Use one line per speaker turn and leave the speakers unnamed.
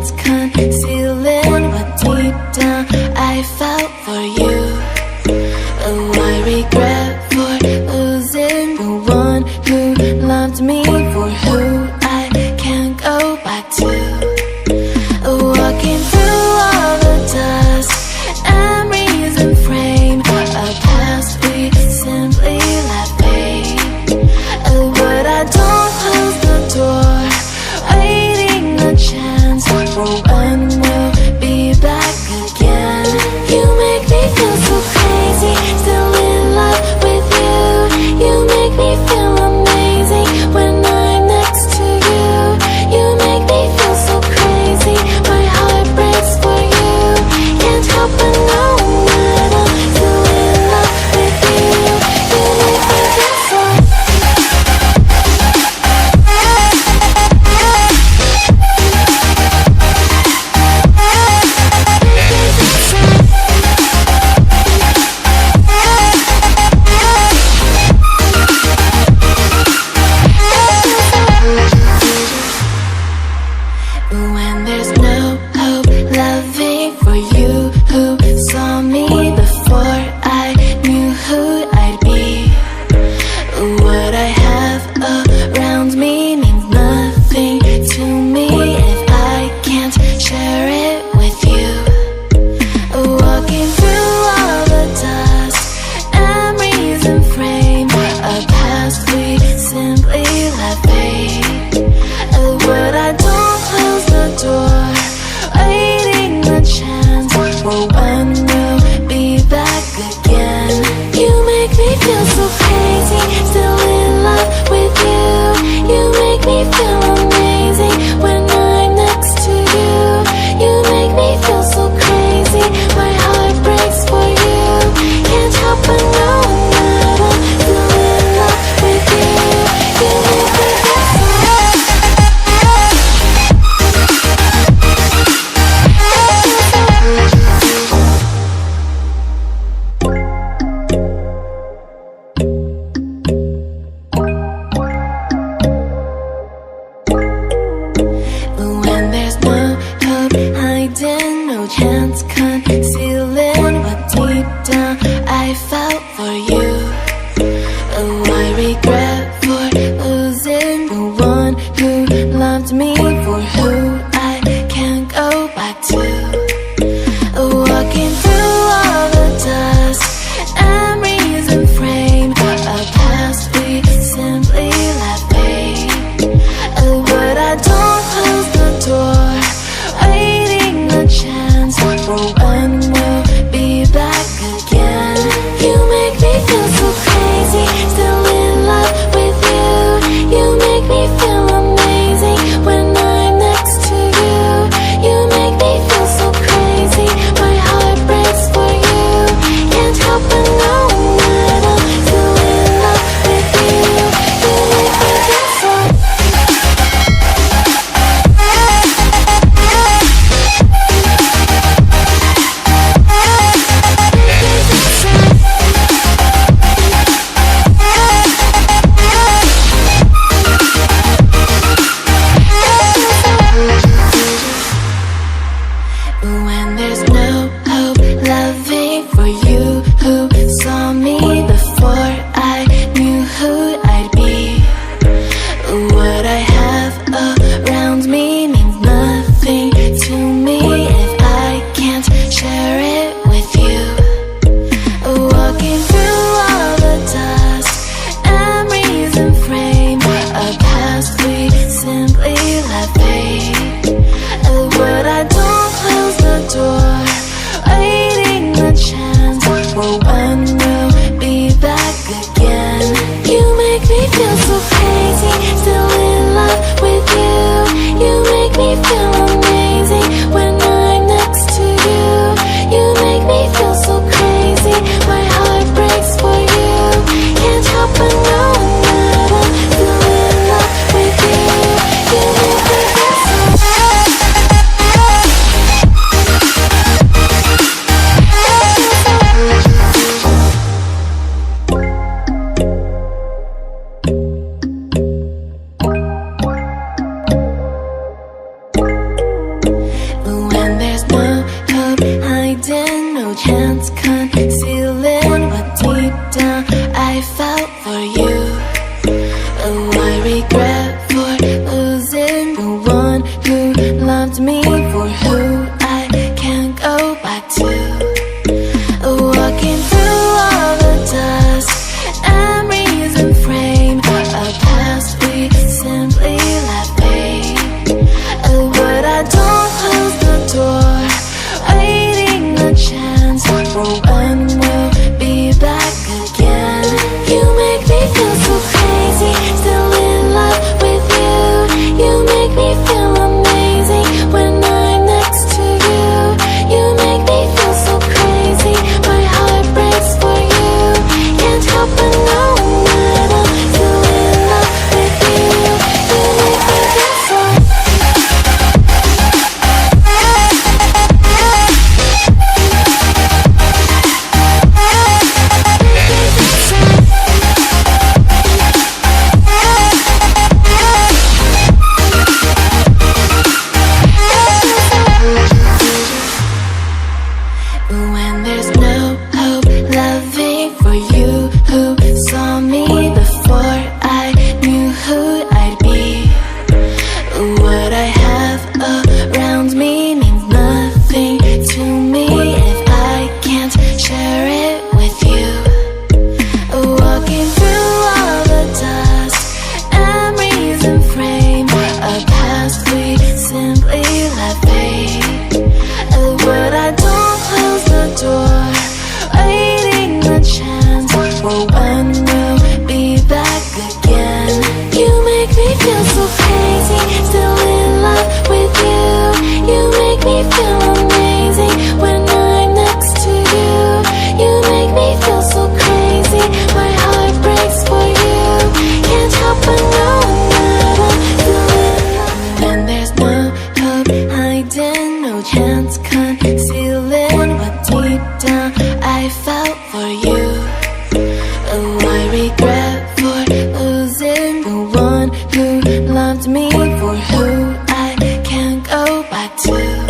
can't conceal it, but deep down I felt for you. Oh, I regret for losing the one who loved me, for who I can't go back to. Walking through all the dust, memories and frame, a past we simply let fade. Oh, but I don't close the door, waiting a chance for when we'll be back again. You make me feel so crazy, still in love with you. You make me feel amazing when I'm next to you. You make me feel so crazy, my heart breaks for you. Can't help but know that I'm still in love with you. You make me feel so. When there's no hope, loving for you who saw me before I knew who I'd be. What I have around me means nothing to me if I can't share it with you. Walking through all the dust, memories and frame, a past we simply let fade. But I don't close the door, no chance concealing what deep down I felt for you. Oh, I regret for losing the one who loved me for who I can't go back to. Walking through all the dust, memories and frame, a past we simply let fade. But I don't close the door, waiting a chance for when we'll be back again. You make me feel so crazy, still in love with you. You make me feel amazing when I'm next to you. You make me feel so crazy, my heart breaks for you. Can't help but knowing that I'm still in love with you. You make me feel so. When there's no hope, loving for you who saw me before I knew who I'd be. What I have around me means nothing to me if I can't share it with you. Walking through all the dust, memories and frame, a past we simply let fade. But I don't close the door, waiting a chance for when we'll be back again. You make me feel so crazy, still in love with you. You make me feel amazing when I'm next to you. You make me feel so crazy, my heart breaks for you. Can't help but knowing that I'm still in love. When there's no hope hiding, no chance concealing what deep down I felt for you. Oh, I regret for losing the one who loved me for who I can't go back to.